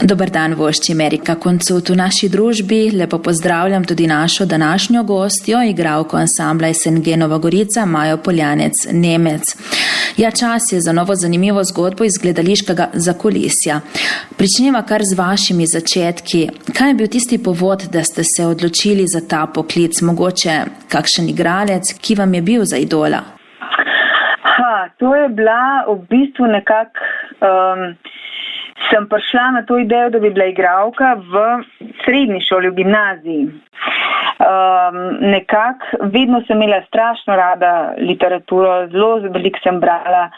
Dober dan, vošči Erika Koncut. V naši družbi lepo pozdravljam tudi našo današnjo gostjo, igralko ansambla SNG Nova Gorica, Majo Poljanec Nemec. Ja, čas je za novo zanimivo zgodbo iz gledališkega zakulisja. Pričneva kar z vašimi začetki. Kaj je bil tisti povod, da ste se odločili za ta poklic? Mogoče kakšen igralec, ki vam je bil za idola? To je bila v bistvu sem prišla na to idejo, da bi bila igralka v srednji šoli, v gimnaziji. Vedno sem imela strašno rada literaturo, zelo veliko sem brala,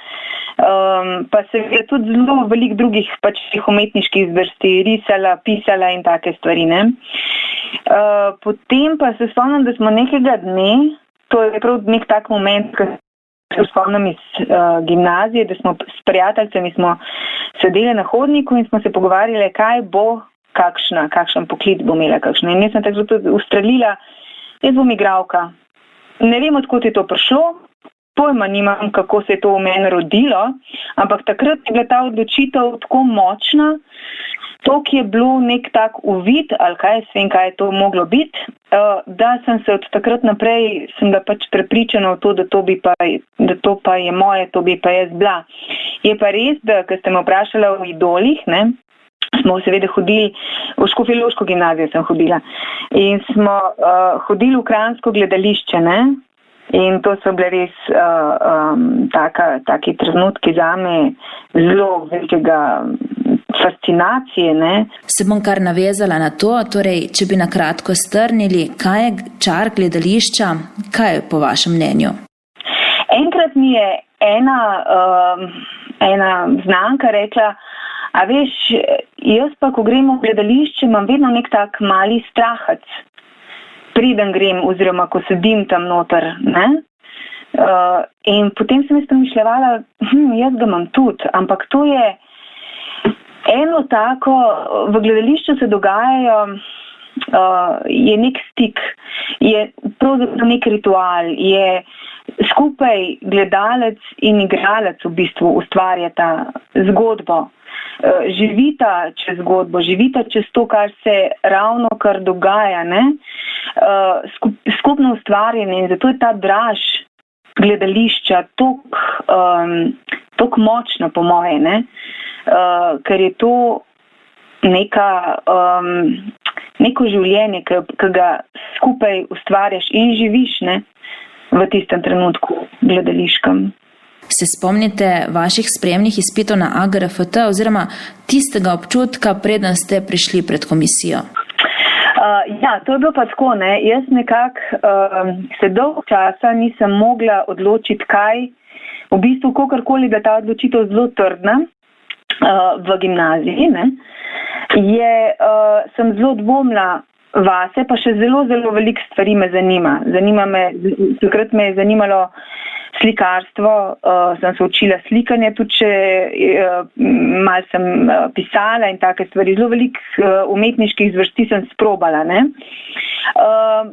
pa seveda tudi zelo veliko drugih umetniških zvrsti, risala, pisala in take stvari, ne. Potem pa se spomnim, da smo nekega dne, to je prav nek tak moment, ko spomnim iz gimnazije, da smo s prijateljicami sedeli na hodniku in smo se pogovarjali, kaj bo, kakšen poklic bo imela kakšno. In jaz sem takrat ustrelila, jaz bom igralka. Ne vem, odkot je to prišlo, pojma nimam, kako se je to v meni rodilo, ampak takrat je bila ta odločitev tako močna, to, ki je bilo nek tak uvid, ali kaj je to moglo biti, da sem se od takrat naprej, sem da prepričana v to, da to pa je moje, to bi pa jaz bila. Je pa res, da, ko ste me vprašali o idolih, ne, smo seveda hodili, v Škofjeloško gimnazijo sem hodila, in smo hodili v kranjsko gledališče, ne, in to so bile res taki trenutki zame zelo velikega fascinacije, ne. Se bom kar navezala na to, torej, če bi na kratko strnili, kaj je čar gledališča, kaj je po vašem mnenju? Enkrat mi je ena znanka rekla, a veš, jaz pa, ko grem v gledališče, imam vedno nek tak mali strahac, preden grem, oziroma ko sedim tam noter, ne. In potem sem jaz premišljevala, jaz ga imam tudi, ampak to je eno tako, v gledališču se dogajajo, je nek stik, je pravzaprav nek ritual, je skupaj gledalec in igralec v bistvu ustvarjata zgodbo, živita čez zgodbo, živita čez to, kar se ravno kar dogaja, ne, skupno ustvarjanje, in zato je ta draž gledališča toliko močna po moje, ne. Ker je to neko življenje, ki ga skupaj ustvarjaš in živiš, ne, v tistem trenutku gledališkem. Se spomnite vaših sprejemnih izpitov na AGRFT oziroma tistega občutka, preden ste prišli pred komisijo? Ja, to je bilo pa tako, ne. Jaz se dolgo časa nisem mogla odločiti, kaj, v bistvu kakorkoli, da ta odločitev zelo trdna, v gimnaziji, ne, sem zelo dvomila vase, pa še zelo, zelo veliko stvari me zanima. Takrat me je zanimalo slikarstvo, sem se učila slikanje, tudi če malo sem pisala in take stvari. Zelo veliko umetniških zvrsti sem sprobala, ne.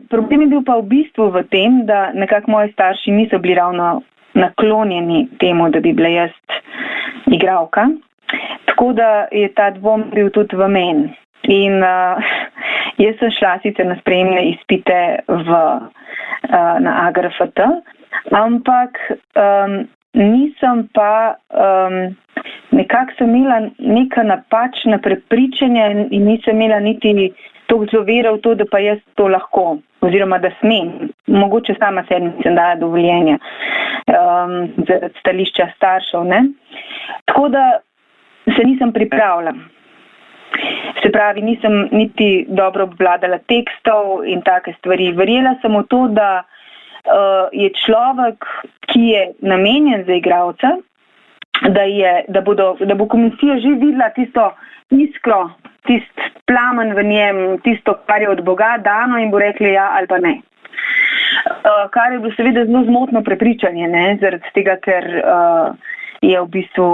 Problem je bil pa v bistvu v tem, da nekako moji starši niso bili ravno naklonjeni temu, da bi bila jaz igralka. Tako da je ta dvom bil tudi v meni. In jaz sem šla sicer na sprejemne izpite na AGRFT, ampak nisem pa, nekako sem imela neka napačna prepričanja in nisem imela niti toliko zelo vere v to, da pa jaz to lahko, oziroma da smem. Mogoče sama sebi nisem dala dovoljenja zaradi stališča staršev, ne. Tako da se nisem pripravila. Se pravi, nisem niti dobro obvladala tekstov in take stvari. Verjela sem v to, da je človek, ki je namenjen za igralca, da bo komisija že videla tisto iskro, tisti plamen v njem, tisto, kar je od Boga dano, in bo rekli ja ali pa ne. Kar je bilo seveda zelo zmotno prepričanje, ne, zaradi tega, ker je v bistvu,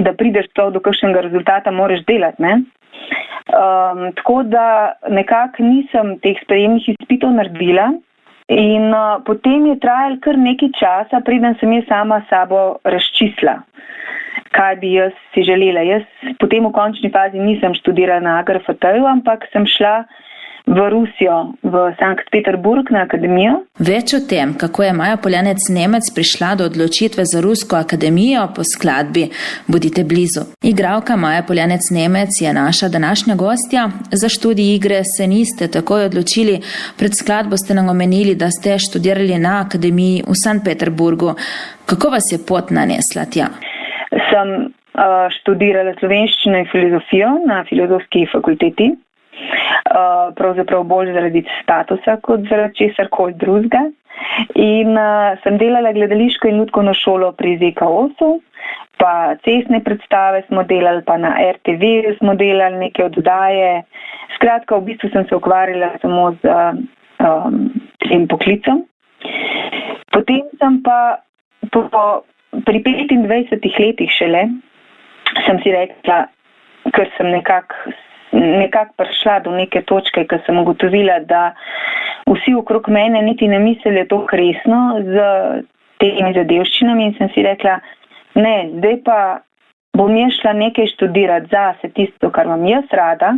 da prideš do kakšnega rezultata, moraš delati, ne. Tako da nekako nisem teh sprejemnih izpitov naredila, In potem je trajalo kar nekaj časa, preden sem jaz sama sabo razčistila, kaj bi jaz si želela. Jaz potem v končni fazi nisem študirala na AGRFT-ju, ampak sem šla v Rusijo, v Sankt Peterburg na akademijo. Več o tem, kako je Maja Poljanec Nemec prišla do odločitve za Rusko akademijo po skladbi Bodite blizu. Igralka Maja Poljanec Nemec je naša današnja gostja. Za študij igre se niste takoj odločili. Pred skladbo ste nam omenili, da ste študirali na akademiji v Sankt Peterburgu. Kako vas je pot nanesla tja? Sem študirala slovenščino in filozofijo na Filozofski fakulteti. Pravzaprav bolj zaradi statusa kot zaradi česarkoli drugega. In sem delala gledališko in lutkovno šolo pri ZKOS-u, pa cestne predstave smo delali, pa na RTV smo delali neke oddaje. Skratka, v bistvu sem se ukvarjala samo z tem poklicem. Potem sem pa pri 25 letih šele sem si rekla, ker sem nekako prišla do neke točke, ker sem ugotovila, da vsi okrog mene niti ne mislijo to resno z temi zadevščinami, in sem si rekla, ne, zdaj pa bom jaz šla nekaj študirati zase, tisto, kar imam jaz rada,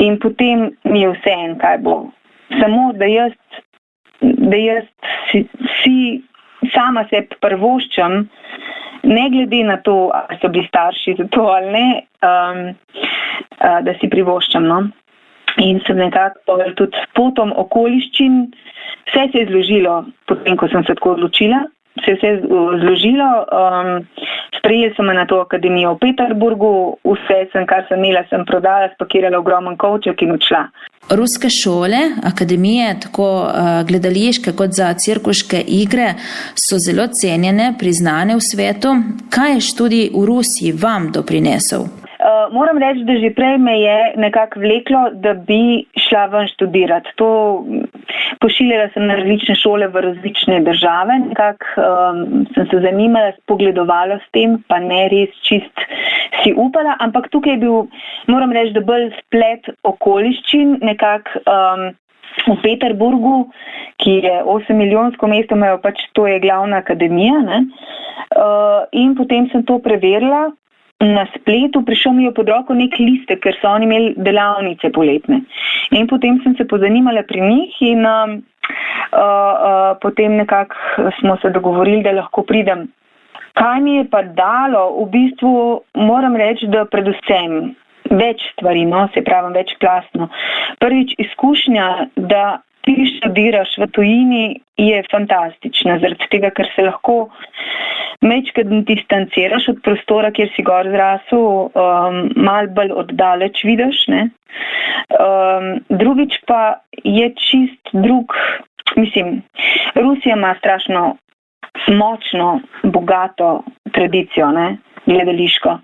in potem mi je vseeno, kaj bo. Samo, da jaz si sama se prvoščam, ne glede na to, ali so bili starši za to ali ne, da si privoščam, no. In sem nekako tudi potom okoliščin, vse se je zložilo, potem, ko sem se tako odločila, se je vse zložilo, sprejeli so me na to akademijo v Peterburgu, vse kar sem imela, sem prodala, spakirala ogromen kovček in odšla. Ruske šole, akademije, tako gledališke kot za cirkuške igre, so zelo cenjene, priznane v svetu. Kaj je študij v Rusiji vam doprinesel? Moram reči, da že prej me je nekako vleklo, da bi šla ven študirati. Pošiljala sem na različne šole v različne države, nekako sem se zanimala, spogledovala s tem, pa ne res čist si upala, ampak tukaj je bil, moram reči, da bolj splet okoliščin, nekako v Peterburgu, ki je 8-milijonsko mesto, pač to je glavna akademija, ne? In potem sem to preverila. Na spletu prišel mi je pod roko nek listek, ker so oni imeli delavnice poletne. In potem sem se pozanimala pri njih in potem nekako smo se dogovorili, da lahko pridem. Kaj mi je pa dalo, v bistvu moram reči, da predvsem več stvari, no, se pravim večplastno. Prvič, izkušnja, da ti študiraš v tujini, je fantastična, zaradi tega, ker se lahko majčkeno distanciraš od prostora, kjer si gor zrasel, malo bolj oddaleč vidiš, ne. Drugič pa je čist drug, mislim, Rusija ima strašno močno, bogato tradicijo, ne, gledališko.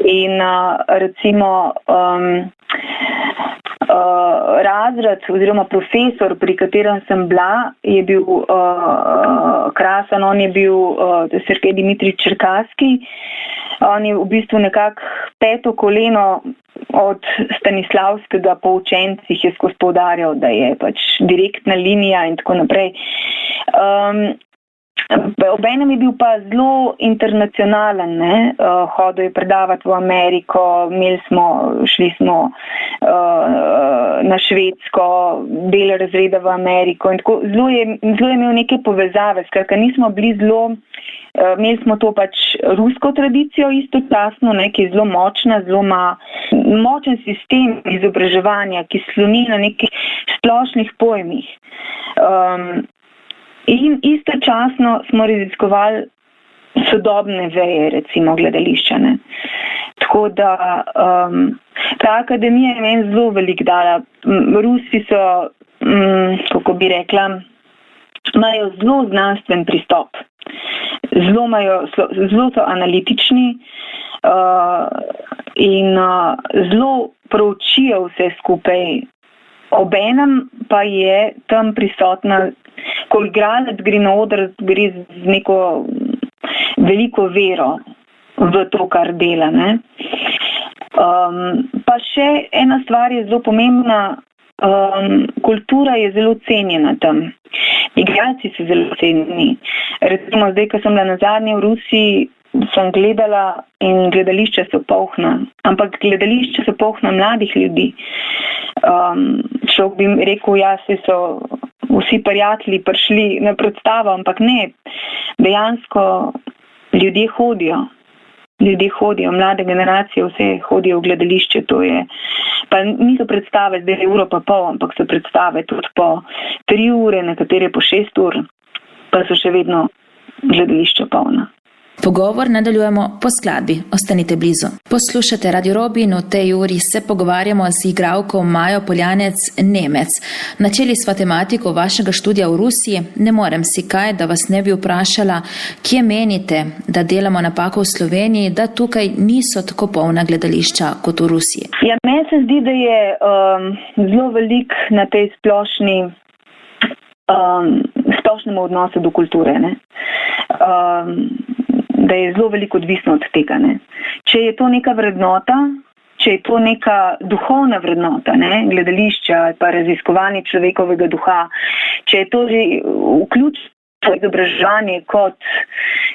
In recimo razred oziroma profesor, pri katerem sem bila, je bil krasen, on je bil Sergej Dimitrijevič Čerkaski. On je v bistvu nekako peto koleno od Stanislavskega po učencih je skozi poudarjal, da je pač direktna linija in tako naprej. Obenem je bil pa zelo internacionalen, ne? Hodil je predavati v Ameriko, šli smo na Švedsko, del razreda v Ameriko in tako, zelo je imel neke povezave, skratka nismo bili imeli smo to pač rusko tradicijo istočasno, ne, ki je zelo močna, zelo ima močen sistem izobraževanja, ki sloni na nekih splošnih pojmih. In istočasno smo raziskovali sodobne veje, recimo gledališča, ne. Tako da ta akademija je meni zelo veliko dala. Rusi so, kako bi rekla, imajo zelo znanstven pristop. Zelo so analitični in zelo proučijo vse skupaj. Obenem pa je tam prisotna, ko igralec gre na oder, gre z neko veliko vero v to, kar dela, ne. Pa še ena stvar je zelo pomembna, kultura je zelo cenjena tam. Igralci so zelo cenjeni. Recimo zdaj, ko sem bila nazadnje v Rusiji, sem gledala in gledališča so polna. Ampak gledališča so polna mladih ljudi. Človek bi rekel, ja, so vsi prijatelji prišli na predstavo, ampak ne. Dejansko ljudje hodijo. Mlade generacije vse hodijo v gledališče, to je, pa niso predstave zdaj 1,5 ure, ampak so predstave tudi po 3 ure, nekatere po 6 ur, pa so še vedno gledališča polna. Pogovor nadaljujemo po skladbi. Ostanite blizu. Poslušate Radio Robi in v tej uri se pogovarjamo z igralko Majo Poljanec Nemec. Načeli sva tematiko vašega študija v Rusiji. Ne morem si kaj, da vas ne bi vprašala, kje menite, da delamo napako v Sloveniji, da tukaj niso tako polna gledališča kot v Rusiji. Ja, meni se zdi, da je zelo velik na tej splošnemu odnosu do kulture, ne? Da je zelo veliko odvisno od tega. Ne? Če je to neka vrednota, če je to neka duhovna vrednota, ne? Gledališča ali pa raziskovanje človekovega duha, če je to že vključeno izobraževanje kot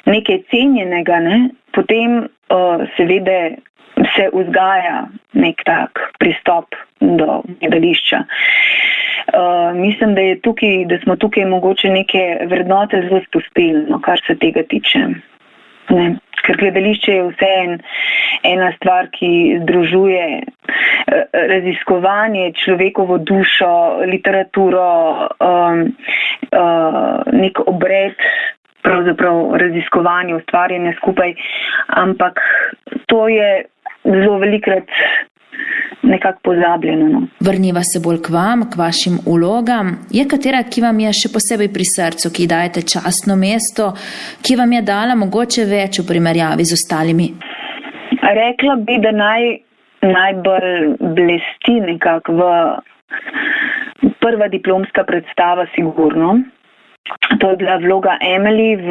nekaj cenjenega, ne? Potem seveda se vzgaja nek tak pristop do gledališča. Mislim, da smo tukaj mogoče neke vrednote zelo spustili, no, kar se tega tiče. Ne. Ker gledališče je vse ena stvar, ki združuje raziskovanje, človekovo dušo, literaturo, nek obred, pravzaprav raziskovanje, ustvarjanje skupaj, ampak to je zelo velikrat nekako pozabljeno. No. Vrniva se bolj k vam, k vašim vlogam. Je katera, ki vam je še posebej pri srcu, ki ji dajete častno mesto, ki vam je dala mogoče več v primerjavi z ostalimi? Rekla bi, da najbolj blesti nekako prva diplomska predstava sigurno. To je bila vloga Emily v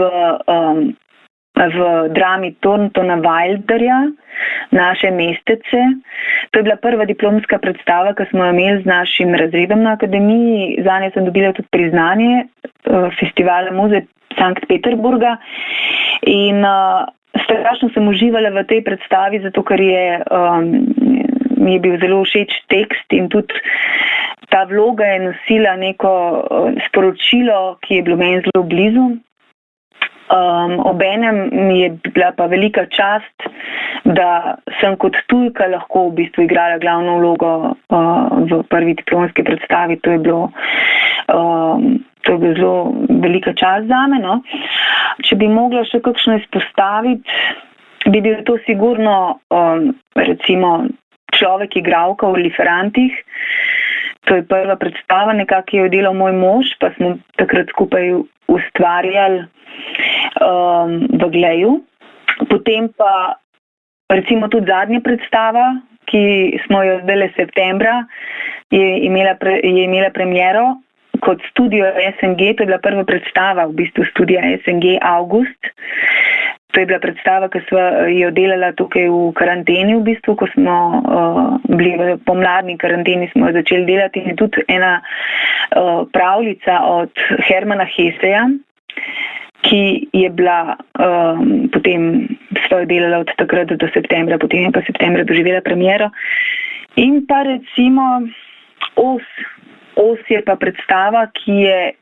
drami Thorntona Wilderja, Naše mestece. To je bila prva diplomska predstava, ki smo jo imeli z našim razredom na akademiji. Zanje sem dobila tudi priznanje festivala Muze Sankt Peterburga. In strašno sem uživala v tej predstavi, zato ker mi je bil zelo všeč tekst in tudi ta vloga je nosila neko sporočilo, ki je bilo meni zelo blizu. Obenem mi je bila pa velika čast, da sem kot tujka lahko v bistvu igrala glavno vlogo v prvi diplomski predstavi. To je bilo zelo velika čast zame. No. Če bi mogla še kakšno izpostaviti, bi bil to sigurno recimo Človek igralka v Liferantih. To je prva predstava, nekako je jo delal moj mož, pa smo takrat skupaj ustvarjali v Gleju. Potem pa recimo tudi zadnja predstava, ki smo jo zdaj septembra, je imela premiero kot studio SNG. To je bila prva predstava v bistvu studija SNG August. To je bila predstava, ki smo jo delala tukaj v karanteni v bistvu, ko smo bili v pomladni karanteni, smo jo začeli delati. In tudi ena pravljica od Hermana Hesseja, ki je bila potem svojo delala od takrat do septembra, potem je pa septembra doživela premiero. In pa recimo Os je pa predstava, ki je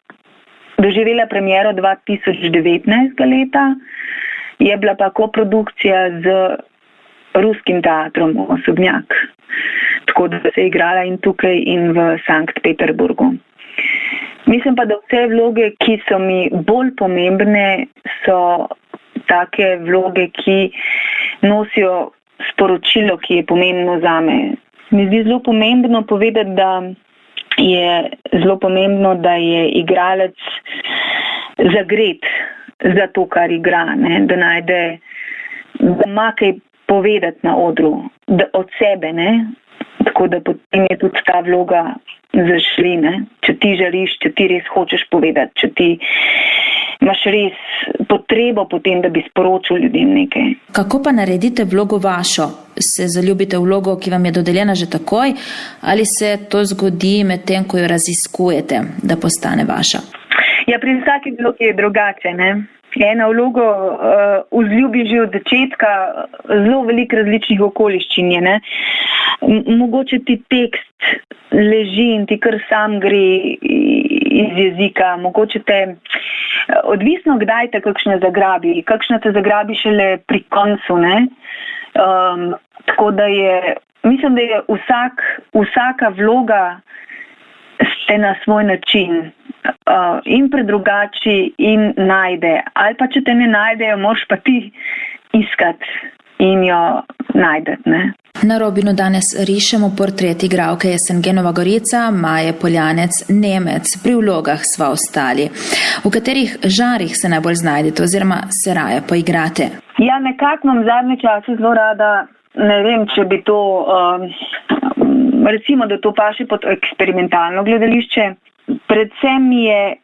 doživela premiero 2019 leta, je bila pa koprodukcija z ruskim teatrom Osobnjak. Tako da se je igrala in tukaj in v Sankt Peterburgu. Mislim pa, da vse vloge, ki so mi bolj pomembne, so take vloge, ki nosijo sporočilo, ki je pomembno zame. Mi zdi zelo pomembno povedati, da je igralec zagret za to, kar igra, ne? Da ima kaj povedati na odru, od sebe, ne? Tako da potem je tudi ta vloga zašli, ne? Če ti želiš, če ti res hočeš povedati, če ti imaš res potrebo potem, da bi sporočil ljudem nekaj. Kako pa naredite vlogo vašo? se zaljubite v vlogo, ki vam je dodeljena že takoj, ali se to zgodi medtem, ko jo raziskujete, da postane vaša? Ja, pri vsaki vlogi je drugače, ne? Ena vlogo vzljubi že od začetka, zelo veliko različnih okoliščin je, ne? Mogoče ti tekst leži in ti kar sam gre iz jezika, mogoče te, odvisno kdaj te kakšna te zagrabi šele pri koncu, ne? Tako da mislim, da je vsaka vloga ste na svoj način in predrugači in najde. Ali pa če te ne najdejo, moraš pa ti iskati in jo najdeti, ne? Na Robinu danes rišemo portret igralke SNG Nova Gorica, Maje Poljanec Nemec. Pri vlogah sva ostali. V katerih žarih se najbolj znajdete oziroma se raje poigrate? Ja, nekako imam zadnje čase zelo rada, ne vem, če bi to, recimo, da to paše pod eksperimentalno gledališče. Predvsem mi je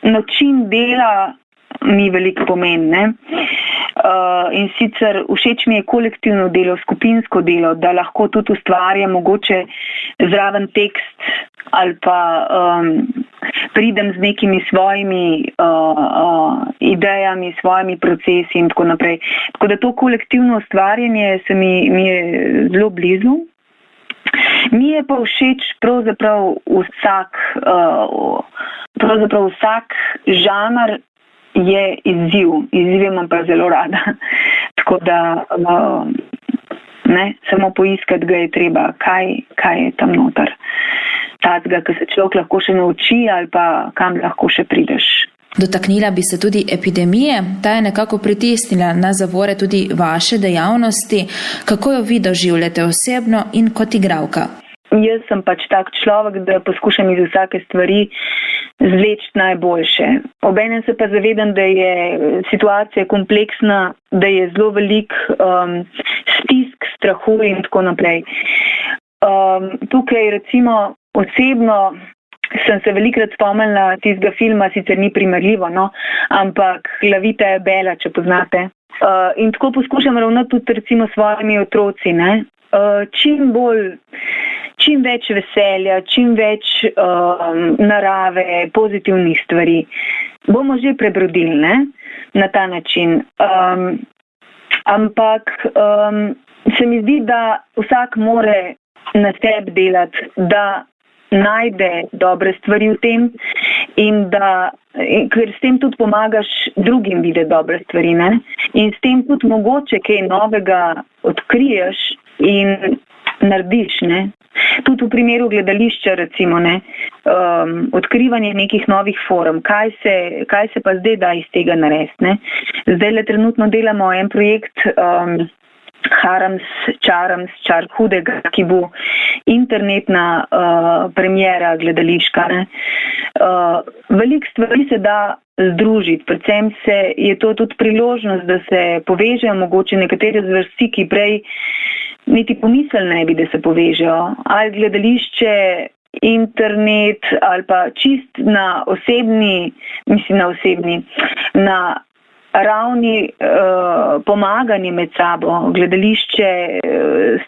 način dela mi veliko pomen, ne? In sicer všeč mi je kolektivno delo, skupinsko delo, da lahko tudi ustvarjam mogoče zraven tekst ali pa pridem z nekimi svojimi idejami, svojimi procesi in tako naprej. Tako da to kolektivno ustvarjanje se mi je zelo blizu. Mi je pa všeč pravzaprav vsak žanr je izziv. Izzive imam pa zelo rada. Tako da ne, samo poiskati ga je treba, kaj je tam noter. Tazga, ki se človek lahko še nauči ali pa kam lahko še prideš. Dotaknila bi se tudi epidemije. Ta je nekako pritisnila na zavore tudi vaše dejavnosti. Kako jo vi doživljate osebno in kot igralka? Jaz sem pač tak človek, da poskušam iz vsake stvari zvleči najboljše. Obenem se pa zavedam, da je situacija kompleksna, da je zelo velik stisk, strahu in tako naprej. Tukaj recimo osebno sem se velikrat spomnila tistega filma, sicer ni primerljivo, no, ampak Lavita je Bela, če poznate. In tako poskušam ravnati tudi recimo s svojimi otroci, ne. Čim več veselja, čim več narave, pozitivnih stvari. Bomo že prebrodili, ne, na ta način. Ampak se mi zdi, da vsak more na sebi delati, da najde dobre stvari v tem in ker s tem tudi pomagaš drugim videti dobre stvari, ne? In s tem tudi mogoče kaj novega odkriješ in narediš, ne? Tudi v primeru gledališča, recimo, ne? Odkrivanje nekih novih form, kaj se pa zdaj da iz tega narediti, ne? Zdajle trenutno delamo en projekt Čar hudega, ki bo internetna premiera gledališka, ne? Veliko stvari se da združiti, predvsem je to tudi priložnost, da se povežejo mogoče nekatere zvrsti, ki prej niti pomisel ne bi, da se povežejo. Ali gledališče, internet, ali pa čist na ravni pomaganje med sabo, gledališče,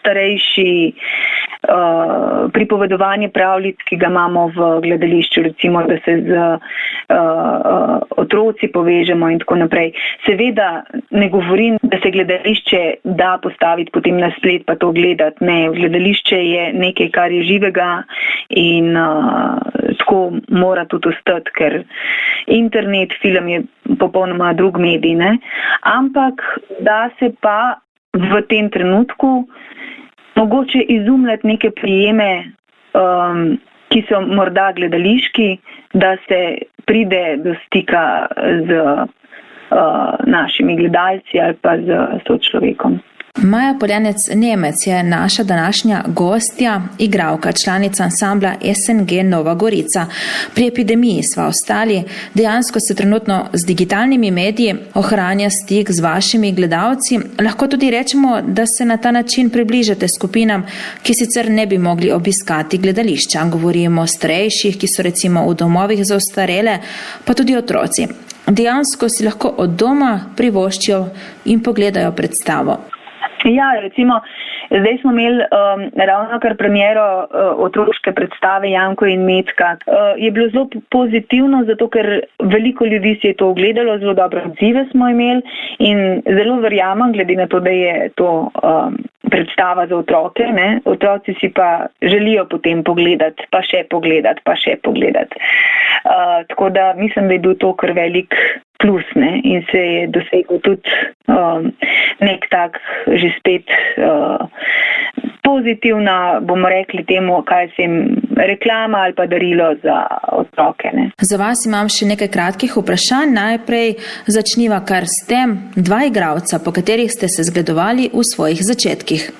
starejši, pripovedovanje pravljic, ki ga imamo v gledališču, recimo, da se z otroci povežemo in tako naprej. Seveda ne govorim, da se gledališče da postaviti potem na splet pa to gledati. Ne, gledališče je nekaj, kar je živega in tako mora tudi ostati, ker internet, film je popolnoma drug medij, ne? Ampak da se pa v tem trenutku mogoče izumljati neke prijeme, ki so morda gledališki, da se pride do stika z našimi gledalci ali pa z sočlovekom. Maja Poljanec Nemec je naša današnja gostja, igralka, članica ansambla SNG Nova Gorica. Pri epidemiji sva ostali. Dejansko se trenutno z digitalnimi mediji ohranja stik z vašimi gledalci. Lahko tudi rečemo, da se na ta način približate skupinam, ki sicer ne bi mogli obiskati gledališča. Govorimo o starejših, ki so recimo v domovih za ostarele, pa tudi otroci. Dejansko si lahko od doma privoščijo in pogledajo predstavo. Ja, recimo, zdaj smo imeli ravno kar premiero otroške predstave Janko in Metka. Je bilo zelo pozitivno, zato ker veliko ljudi si je to ogledalo, zelo dobre odzive smo imeli in zelo verjamem, glede na to, da je to predstava za otroke, ne? Otroci si pa želijo potem pogledati, pa še pogledati. Tako da mislim, da je bil to kar velik plus, ne? In se je dosegel tudi nek tak že spet pozitivna, bomo rekli temu, kaj se jim reklama ali pa darilo za otroke. Ne? Za vas imam še nekaj kratkih vprašanj. Najprej začniva kar s tem, 2 igralca, po katerih ste se zgledovali v svojih začetkih.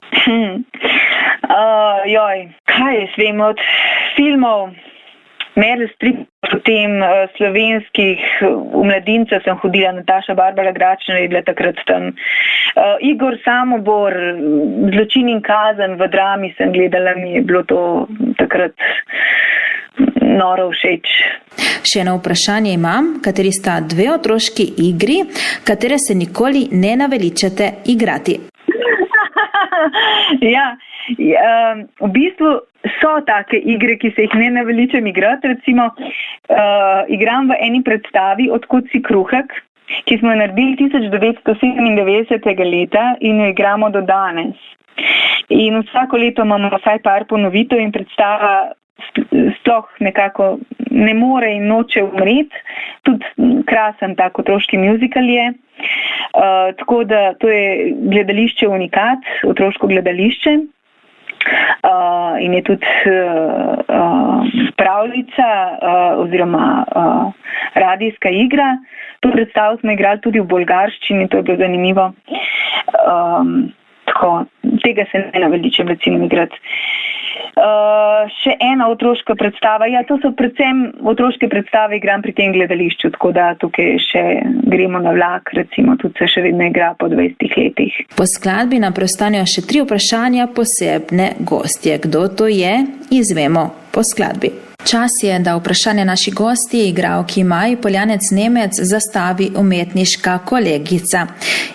Kaj jaz vem, od filmov Meryl Streep, potem slovenskih, v mladinca sem hodila, Nataša Barbara Gračner je bila takrat tam. Igor Samobor, Zločin in kazen v drami sem gledala, mi je bilo to takrat noro všeč. Še eno vprašanje imam, kateri sta 2 otroški igri, katere se nikoli ne naveličate igrati? V bistvu so take igre, ki se jih ne naveličam igrati. Recimo, igram v eni predstavi Odkud si kruhek, ki smo jo naredili 1997. leta in jo igramo do danes. In vsako leto imamo vsaj par ponovitev in predstava sploh nekako ne more in noče umreti. Tudi krasen tak otroški muzikal je. Tako da to je gledališče Unikat, otroško gledališče. In je tudi pravljica oziroma radijska igra. To predstavo smo igrali tudi v bolgarščini, to je bilo zanimivo. Tako, tega se ne naveličam recimo igrati. Še ena otroška predstava, to so predvsem otroške predstave, igram pri tem gledališču, tako da tukaj še gremo na vlak, recimo tudi se še vedno igra po 20 letih. Po skladbi nam preostanejo še 3 vprašanja posebne gostje. Kdo to je, izvemo po skladbi. Čas je, da vprašanje naši gosti, igralki Maji Poljanec Nemec, zastavi umetniška kolegica.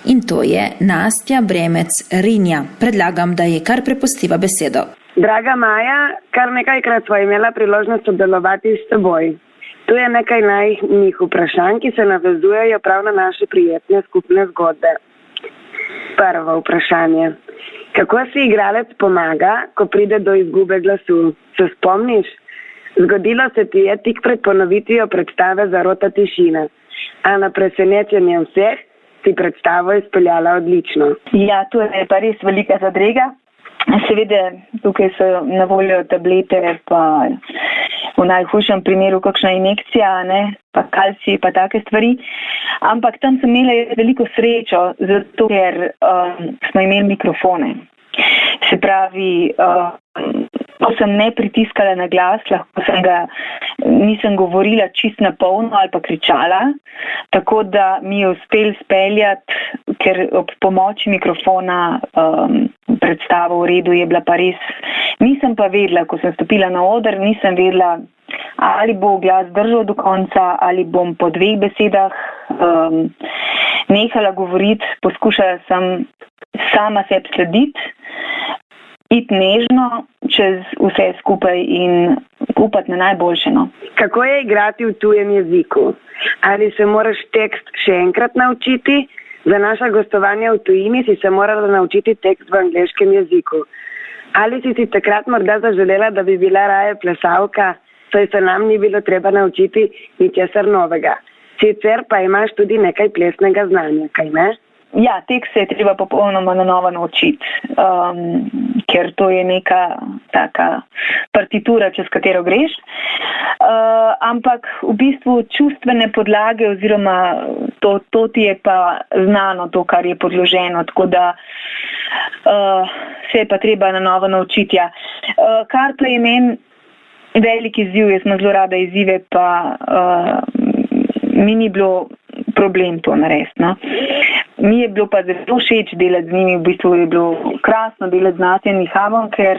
In to je Nastja Bremec Rinja. Predlagam, da ji kar prepustiva besedo. Draga Maja, kar nekajkrat sva imela priložnost sodelovati s teboj. Tu je nekaj najnih vprašanj, ki se navezujejo prav na naše prijetne skupne zgodbe. Prvo vprašanje. Kako si igralec pomaga, ko pride do izgube glasu? Se spomniš? Zgodilo se ti je tik pred ponovitvijo predstave Zarota tišina, a na presenečenje vseh si predstavo izpeljala odlično. Ja, to je pa res velika zadrega. Seveda, tukaj so na voljo tablete, pa v najhujšem primeru kakšna injekcija, ne, pa kalcij, pa take stvari. Ampak tam sem imela veliko srečo, zato ker smo imeli mikrofone. Se pravi, ko sem ne pritiskala na glas, lahko nisem govorila čist na polno ali pa kričala, tako da mi je uspel speljati, ker ob pomoči mikrofona predstava v redu je bila pa res. Nisem pa vedela, ko sem stopila na oder, nisem vedela, ali bo glas držal do konca, ali bom po 2 besedah nehala govoriti, poskušala sem sama sebi slediti, iti nežno čez vse skupaj in upati na najboljše. No. Kako je igrati v tujem jeziku? Ali se moraš tekst še enkrat naučiti? Za naša gostovanja v tujini si se morala naučiti tekst v angleškem jeziku. Ali si takrat morda zaželela, da bi bila raje plesalka, saj se nam ni bilo treba naučiti ničesar novega? Sicer pa imaš tudi nekaj plesnega znanja, kaj ne? Ja, tekst se je treba popolnoma na novo naučiti, ker to je neka taka partitura, čez katero greš. Ampak v bistvu čustvene podlage oziroma to ti je pa znano, to, kar je podloženo, tako da se je pa treba na novo naučiti. Ja. Kar pa je meni velik izziv, jaz imam zelo rada izzive, pa mi ni bilo problem to narediti. No. Mi je bilo pa zelo všeč delati z njimi, v bistvu je bilo krasno delati z Nastjo in Mihavom, ker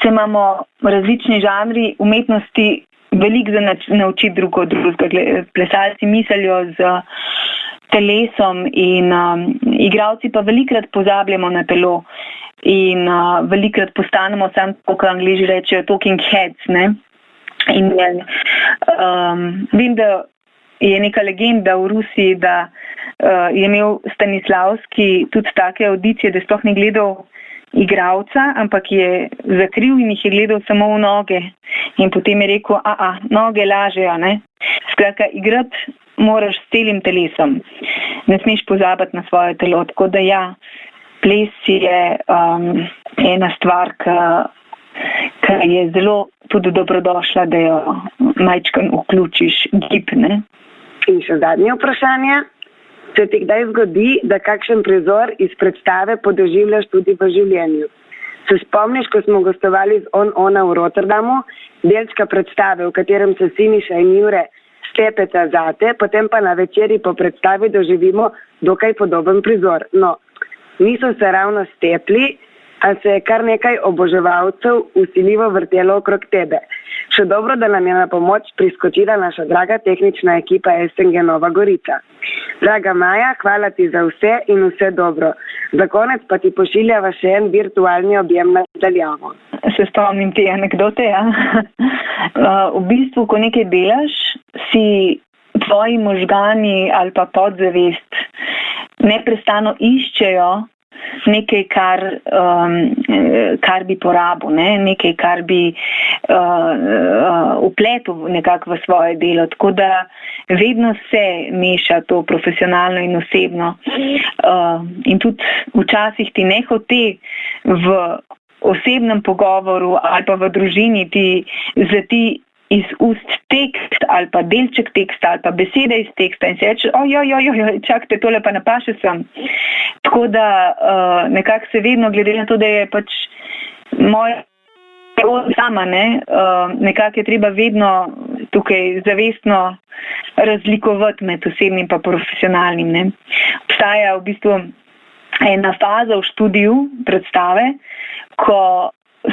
se imamo različni žanri umetnosti veliko za naučiti drug od drugega. Plesalci mislijo z telesom in igralci pa velikrat pozabljamo na telo in velikrat postanemo sam, kot Angleži rečejo, talking heads, ne. In vem, da je neka legenda v Rusiji, da je imel Stanislavski tudi take audicije, da sploh ni gledal igralca, ampak je zakril in jih je gledal samo v noge. In potem je rekel, noge lažejo, ne. Skratka, igrati moraš s celim telesom. Ne smeš pozabiti na svoje telo. Tako da ja, ples je ena stvar, ki je zelo tudi dobrodošla, da jo majčkeno vključiš gib, ne. In še zadnje vprašanje. Se ti kdaj zgodi, da kakšen prizor iz predstave podoživljaš tudi v življenju? Se spomniš, ko smo gostovali z Ona v Rotterdamu, delčka predstave, v katerem se Siniša in Jure stepeta zate, potem pa na večeri po predstavi doživimo dokaj podoben prizor. No, niso se ravno stepli, a se je kar nekaj oboževalcev vsiljivo vrtelo okrog tebe. Še dobro, da nam je na pomoč priskočila naša draga tehnična ekipa SNG Nova Gorica. Draga Maja, hvala ti za vse in vse dobro. Za konec pa ti pošiljava še en virtualni objem na daljavo. Se spomnim te anekdote, ja. V bistvu, ko nekaj delaš, si tvoji možgani ali pa podzavest neprestano iščejo nekaj, kar bi porabil, ne? Nekaj, kar bi vpletel nekako v svoje delo. Tako da vedno se meša to profesionalno in osebno. In tudi včasih ti nehote v osebnem pogovoru ali pa v družini ti zati iz ust tekst ali pa delček teksta ali pa besede iz teksta in se reče, čakajte, tole pa ne paše sem. Tako da nekako se vedno, glede na to, da je pač moja sama, ne, nekako je treba vedno tukaj zavestno razlikovati med osebnim pa profesionalnim, ne. Obstaja v bistvu ena faza v študiju predstave, ko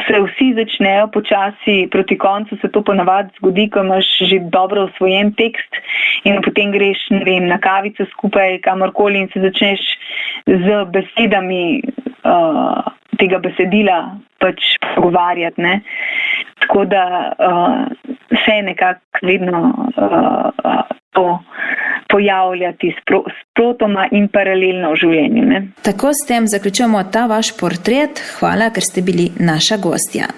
se vsi začnejo počasi proti koncu, se to ponavadi zgodi, ko imaš že dobro osvojen tekst in potem greš, ne vem, na kavico skupaj, kamorkoli in se začneš z besedami tega besedila pač pogovarjati, ne. Tako da se nekako vedno to pojavljati sprotoma in paralelno v življenju, ne. Tako s tem zaključujemo ta vaš portret. Hvala, ker ste bili naša gostja.